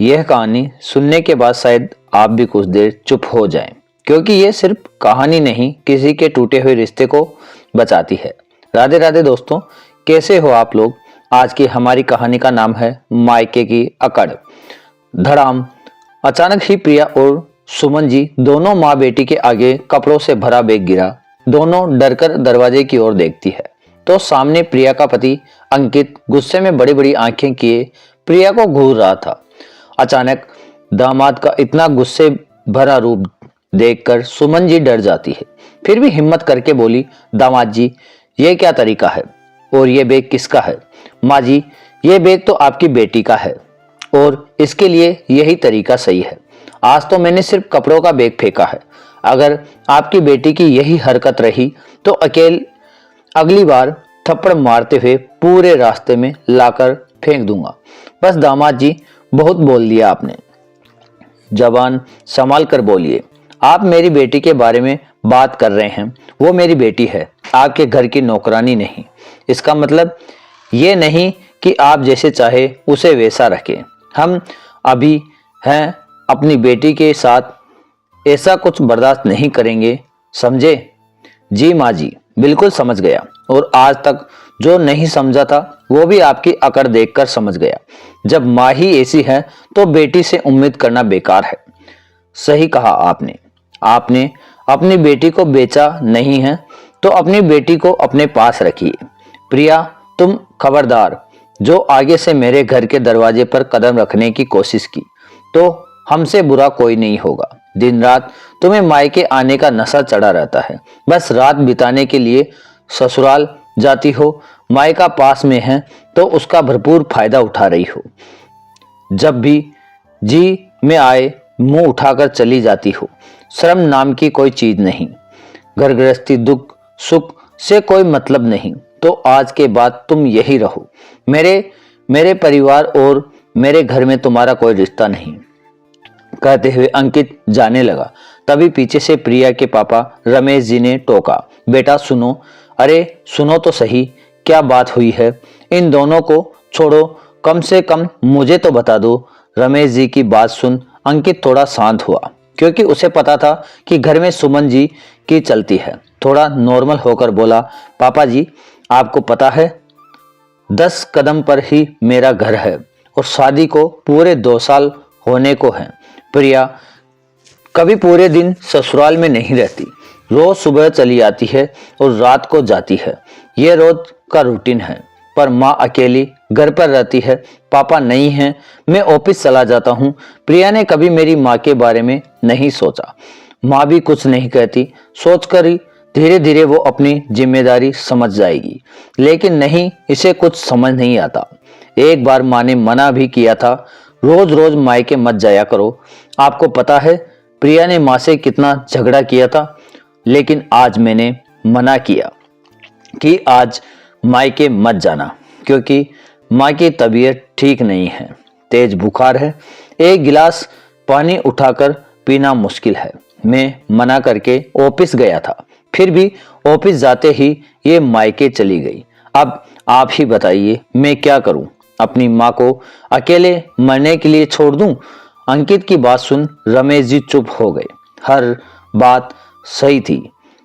यह कहानी सुनने के बाद शायद आप भी कुछ देर चुप हो जाएं, क्योंकि यह सिर्फ कहानी नहीं, किसी के टूटे हुए रिश्ते को बचाती है। राधे राधे दोस्तों, कैसे हो आप लोग। आज की हमारी कहानी का नाम है मायके की अकड़। धड़ाम। अचानक ही प्रिया और सुमन जी दोनों माँ बेटी के आगे कपड़ों से भरा बैग गिरा। दोनों डरकर दरवाजे की ओर देखती है तो सामने प्रिया का पति अंकित गुस्से में बड़ी बड़ी आंखें किए प्रिया को घूर रहा था। अचानक दामाद का इतना गुस्से भरा रूप देखकर सुमन जी डर जाती है, फिर भी हिम्मत करके बोली, दामाद जी, ये क्या तरीका है और ये बैग किसका है। माँ जी, ये बैग तो आपकी बेटी का है और इसके लिए यही तरीका सही है। आज तो मैंने सिर्फ कपड़ों का बैग फेंका है, अगर आपकी बेटी की यही हरकत रही तो अगली बार थप्पड़ मारते हुए पूरे रास्ते में लाकर फेंक दूंगा। बस दामाद जी, बहुत बोल दिया आपने, जबान संभाल कर बोलिए। आप मेरी बेटी के बारे में बात कर रहे हैं, वो मेरी बेटी है, आपके घर की नौकरानी नहीं। इसका मतलब ये नहीं कि आप जैसे चाहे उसे वैसा रखें। हम अभी हैं अपनी बेटी के साथ, ऐसा कुछ बर्दाश्त नहीं करेंगे, समझे। जी माँ जी, बिल्कुल समझ गया, और आज तक जो नहीं समझा था वो भी आपकी अकड़ देखकर समझ गया। जब माँ ही ऐसी है तो बेटी से उम्मीद करना बेकार है। सही कहा आपने। आपने अपनी बेटी को बेचा नहीं है तो अपनी बेटी को अपने पास रखिए। प्रिया, तुम खबरदार, जो आगे से मेरे घर के दरवाजे पर कदम रखने की कोशिश की तो हमसे बुरा कोई नहीं होगा। दिन रात तुम्हें मायके आने का नशा चढ़ा रहता है, बस रात बिताने के लिए ससुराल जाती हो, मायका पास में है तो उसका भरपूर फायदा उठा रही हो। जब भी जी में आए मुंह उठाकर चली जाती हो। शर्म नाम की कोई चीज नहीं, घर गृहस्थी दुख सुख से कोई मतलब नहीं, तो आज के बाद तुम यही रहो। मेरे परिवार और मेरे घर में तुम्हारा कोई रिश्ता नहीं। कहते हुए अंकित जाने लगा। तभी पीछे से प्रिया के पापा रमेश जी ने टोका, बेटा सुनो। अरे सुनो तो सही, क्या बात हुई है। इन दोनों को छोड़ो, कम से कम मुझे तो बता दो। रमेश जी की बात सुन अंकित थोड़ा शांत हुआ, क्योंकि उसे पता था कि घर में सुमन जी की चलती है। थोड़ा नॉर्मल होकर बोला, पापा जी, आपको पता है 10 कदम पर ही मेरा घर है और शादी को पूरे 2 साल होने को है। प्रिया कभी पूरे दिन ससुराल में नहीं रहती, रोज सुबह चली आती है और रात को जाती है, ये रोज का रूटीन है। पर माँ अकेली घर पर रहती है, पापा नहीं हैं, मैं ऑफिस चला जाता हूँ। प्रिया ने कभी मेरी माँ के बारे में नहीं सोचा। माँ भी कुछ नहीं कहती, सोचकर ही धीरे धीरे वो अपनी जिम्मेदारी समझ जाएगी। लेकिन नहीं, इसे कुछ समझ नहीं आता। एक बार माँ ने मना भी किया था, रोज रोज मायके मत जाया करो। आपको पता है प्रिया ने माँ से कितना झगड़ा किया था, लेकिन आज मैंने मना किया कि आज मायके मत जाना, क्योंकि माँ की तबीयत ठीक नहीं है, तेज बुखार है, एक गिलास पानी उठाकर पीना मुश्किल है। मैं मना करके ऑफिस गया था, फिर भी ऑफिस जाते ही ये मायके चली गई। अब आप ही बताइए मैं क्या करूं, अपनी माँ को अकेले मरने के लिए छोड़ दूं। अंकित की बात सुन रमेश जी चुप हो गए। हर बात सही थी,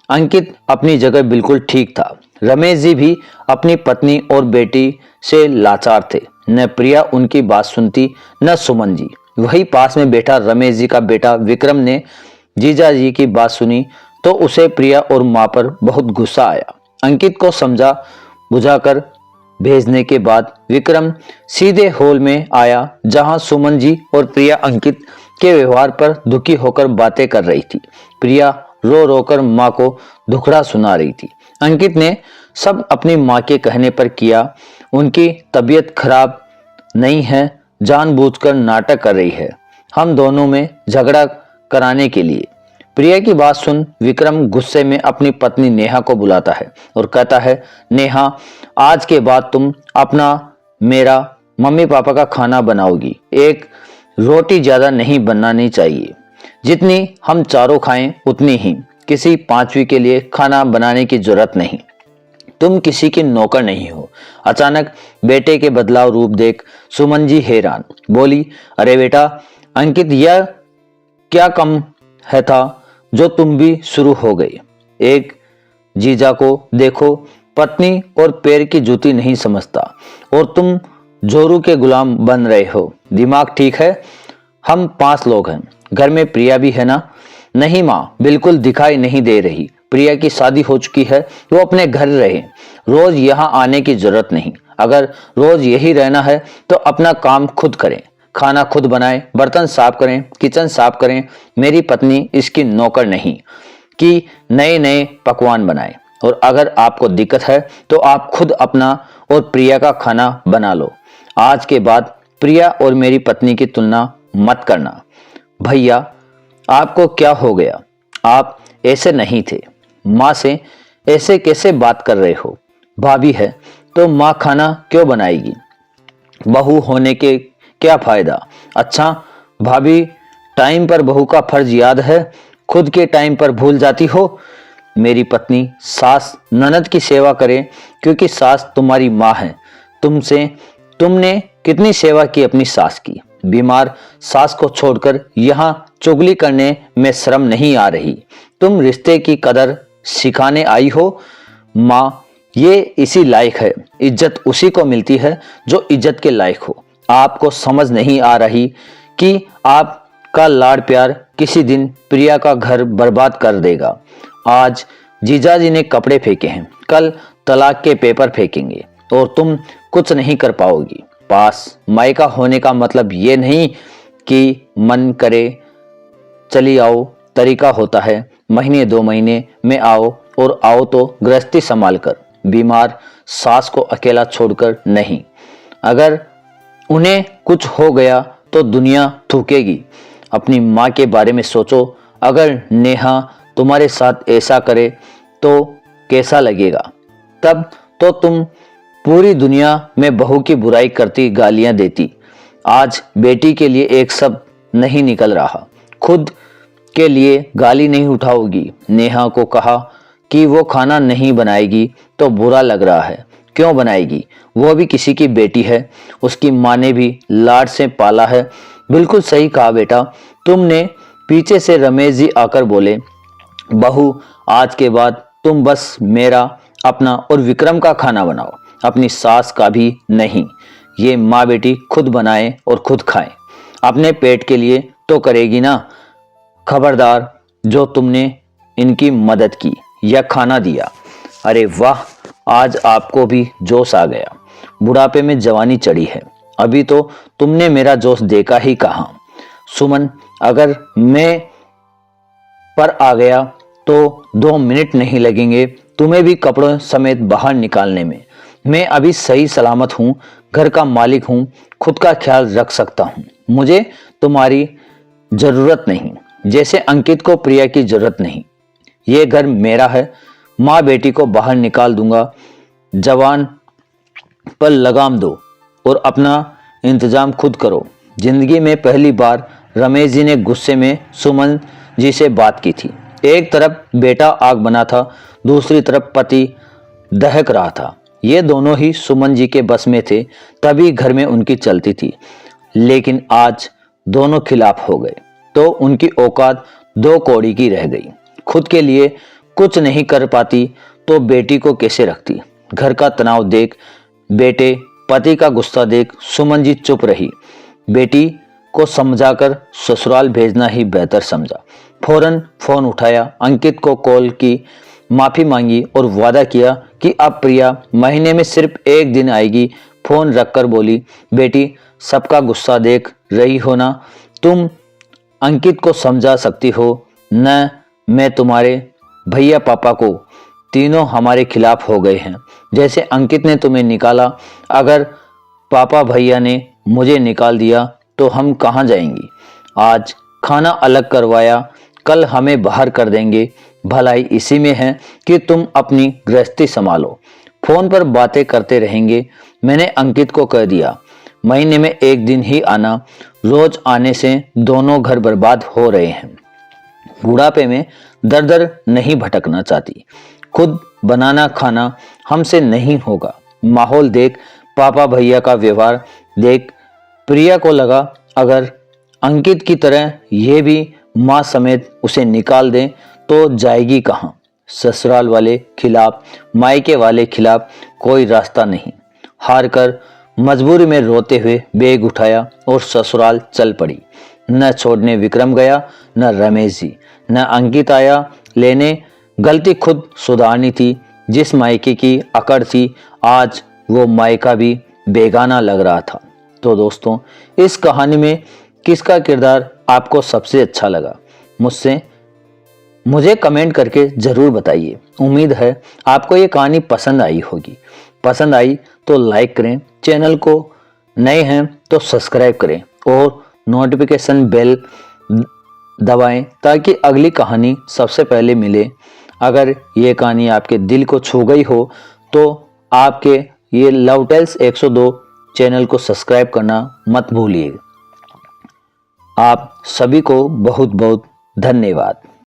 अंकित अपनी जगह बिल्कुल ठीक था। रमेश जी भी अपनी पत्नी और बेटी से लाचार थे। न प्रिया उनकी बात सुनती, न सुमन जी। वही पास में बैठा रमेश जी का बेटा विक्रम ने जीजा जी की बात सुनी तो उसे प्रिया और माँ पर बहुत गुस्सा आया। अंकित को समझा बुझाकर भेजने के बाद विक्रम सीधे हॉल में आया, जहां सुमन जी और प्रिया अंकित के व्यवहार पर दुखी होकर बातें कर रही थी। प्रिया रो रोकर माँ को दुखड़ा सुना रही थी। अंकित ने सब अपनी माँ के कहने पर किया, उनकी तबीयत खराब नहीं है, जानबूझकर नाटक कर रही है, हम दोनों में झगड़ा कराने के लिए। प्रिया की बात सुन विक्रम गुस्से में अपनी पत्नी नेहा को बुलाता है और कहता है, नेहा, आज के बाद तुम अपना मेरा मम्मी पापा का खाना बनाओगी। एक रोटी ज्यादा नहीं बनानी चाहिए, जितनी हम चारों खाएं उतनी ही, किसी 5वीं के लिए खाना बनाने की जरूरत नहीं। तुम किसी की नौकर नहीं हो। अचानक बेटे के बदलाव रूप देख सुमन जी हैरान बोली, अरे बेटा अंकित, यह क्या कम है था जो तुम भी शुरू हो गई। एक जीजा को देखो, पत्नी और पैर की जूती नहीं समझता और तुम जोरू के गुलाम बन रहे हो। दिमाग ठीक है? हम 5 लोग हैं, घर में प्रिया भी है ना? नहीं माँ, बिल्कुल दिखाई नहीं दे रही। प्रिया की शादी हो चुकी है, वो अपने घर रहे, रोज यहाँ आने की जरूरत नहीं। अगर रोज यही रहना है तो अपना काम खुद करें, खाना खुद बनाएं, बर्तन साफ करें, किचन साफ करें। मेरी पत्नी इसकी नौकर नहीं कि नए नए पकवान बनाए। और अगर आपको दिक्कत है तो आप खुद अपना और प्रिया का खाना बना लो। आज के बाद प्रिया और मेरी पत्नी की तुलना मत करना। भैया आपको क्या हो गया? आप ऐसे नहीं थे। माँ से ऐसे कैसे बात कर रहे हो? भाभी है तो माँ खाना क्यों बनाएगी? बहू होने के क्या फायदा? अच्छा भाभी, टाइम पर बहू का फर्ज याद है, खुद के टाइम पर भूल जाती हो। मेरी पत्नी सास ननद की सेवा करे क्योंकि सास तुम्हारी माँ है। तुमने कितनी सेवा की अपनी सास की। बीमार सास को छोड़कर यहाँ चुगली करने में शर्म नहीं आ रही? तुम रिश्ते की कदर सिखाने आई हो। माँ ये इसी लायक है, इज्जत उसी को मिलती है जो इज्जत के लायक हो। आपको समझ नहीं आ रही कि आपका लाड़ प्यार किसी दिन प्रिया का घर बर्बाद कर देगा। आज जीजाजी ने कपड़े फेंके हैं, कल तलाक के पेपर फेंकेंगे और तुम कुछ नहीं कर पाओगी। पास मायका होने का मतलब ये नहीं कि मन करे चली आओ, तरीका होता है महीने 2 महीने में आओ, और आओ तो गृहस्थी संभाल कर, बीमार सास को अकेला छोड़कर नहीं। अगर उन्हें कुछ हो गया तो दुनिया थूकेगी। अपनी माँ के बारे में सोचो, अगर नेहा तुम्हारे साथ ऐसा करे तो कैसा लगेगा? तब तो तुम पूरी दुनिया में बहू की बुराई करती, गालियां देती। आज बेटी के लिए एक शब्द नहीं निकल रहा, खुद के लिए गाली नहीं उठाओगी। नेहा को कहा कि वो खाना नहीं बनाएगी तो बुरा लग रहा है। क्यों बनाएगी? वो भी किसी की बेटी है, उसकी माँ ने भी लाड से पाला है। बिल्कुल सही कहा बेटा तुमने। पीछे से रमेश जी आकर बोले, बहू आज के बाद तुम बस मेरा, अपना और विक्रम का खाना बनाओ, अपनी सास का भी नहीं। ये माँ बेटी खुद बनाए और खुद खाएं। अपने पेट के लिए तो करेगी ना। खबरदार, जो तुमने इनकी मदद की या खाना दिया। अरे वाह, आज आपको भी जोश आ गया। बुढ़ापे में जवानी चढ़ी है, अभी तो तुमने मेरा जोश देखा ही कहाँ। सुमन, अगर मैं पर आ गया तो 2 मिनट नहीं लगेंगे तुम्हें भी कपड़ों समेत बाहर निकालने में। मैं अभी सही सलामत हूँ, घर का मालिक हूँ, खुद का ख्याल रख सकता हूँ। मुझे तुम्हारी जरूरत नहीं, जैसे अंकित को प्रिया की जरूरत नहीं। ये घर मेरा है। माँ बेटी को बाहर निकाल दूंगा। जवान पर लगाम दो और अपना इंतजाम खुद करो। जिंदगी में पहली बार रमेश जी ने गुस्से में सुमन जी से बात की थी। एक तरफ बेटा आग बना था, दूसरी तरफ पति दहक रहा था। ये दोनों ही सुमन जी के बस में थे, तभी घर में उनकी चलती थी। लेकिन आज दोनों खिलाफ हो गए तो उनकी औकात 2 कौड़ी की रह गई। खुद के लिए कुछ नहीं कर पाती तो बेटी को कैसे रखती? घर का तनाव देख, बेटे पति का गुस्सा देख सुमन जी चुप रही। बेटी को समझाकर ससुराल भेजना ही बेहतर समझा। फौरन फोन उठाया, अंकित को कॉल की, माफी मांगी और वादा किया कि अब प्रिया महीने में सिर्फ 1 दिन आएगी। फोन रखकर बोली, बेटी सबका गुस्सा देख रही हो ना, तुम अंकित को समझा सकती हो न? मैं तुम्हारे भैया पापा को, तीनों हमारे खिलाफ हो गए हैं। जैसे अंकित ने तुम्हें निकाला, अगर पापा भैया ने मुझे निकाल दिया तो हम कहाँ जाएंगी? आज खाना अलग करवाया, कल हमें बाहर कर देंगे। भलाई इसी में है कि तुम अपनी गृहस्थी संभालो। फोन पर बातें करते रहेंगे। मैंने अंकित को कह दिया महीने में 1 दिन ही आना। रोज आने से दोनों घर बर्बाद हो रहे हैं। बुढ़ापे में दर दर नहीं भटकना चाहती, खुद बनाना खाना हमसे नहीं होगा। माहौल देख, पापा भैया का व्यवहार देख प्रिया को लगा अगर अंकित की तरह ये भी माँ समेत उसे निकाल दें तो जाएगी कहाँ। ससुराल वाले खिलाफ, मायके वाले खिलाफ कोई रास्ता नहीं। हार कर मजबूरी में रोते हुए बैग उठाया और ससुराल चल पड़ी। न छोड़ने विक्रम गया, न रमेश जी, न अंकित आया लेने। गलती खुद सुधारनी थी। जिस मायके की अकड़ थी, आज वो मायका भी बेगाना लग रहा था। तो दोस्तों, इस कहानी में किसका किरदार आपको सबसे अच्छा लगा, मुझे कमेंट करके जरूर बताइए। उम्मीद है आपको ये कहानी पसंद आई होगी। पसंद आई तो लाइक करें, चैनल को नए हैं तो सब्सक्राइब करें और नोटिफिकेशन बेल दबाएं ताकि अगली कहानी सबसे पहले मिले। अगर ये कहानी आपके दिल को छू गई हो तो आपके ये लव टेल्स 102 चैनल को सब्सक्राइब करना मत भूलिए। आप सभी को बहुत बहुत धन्यवाद।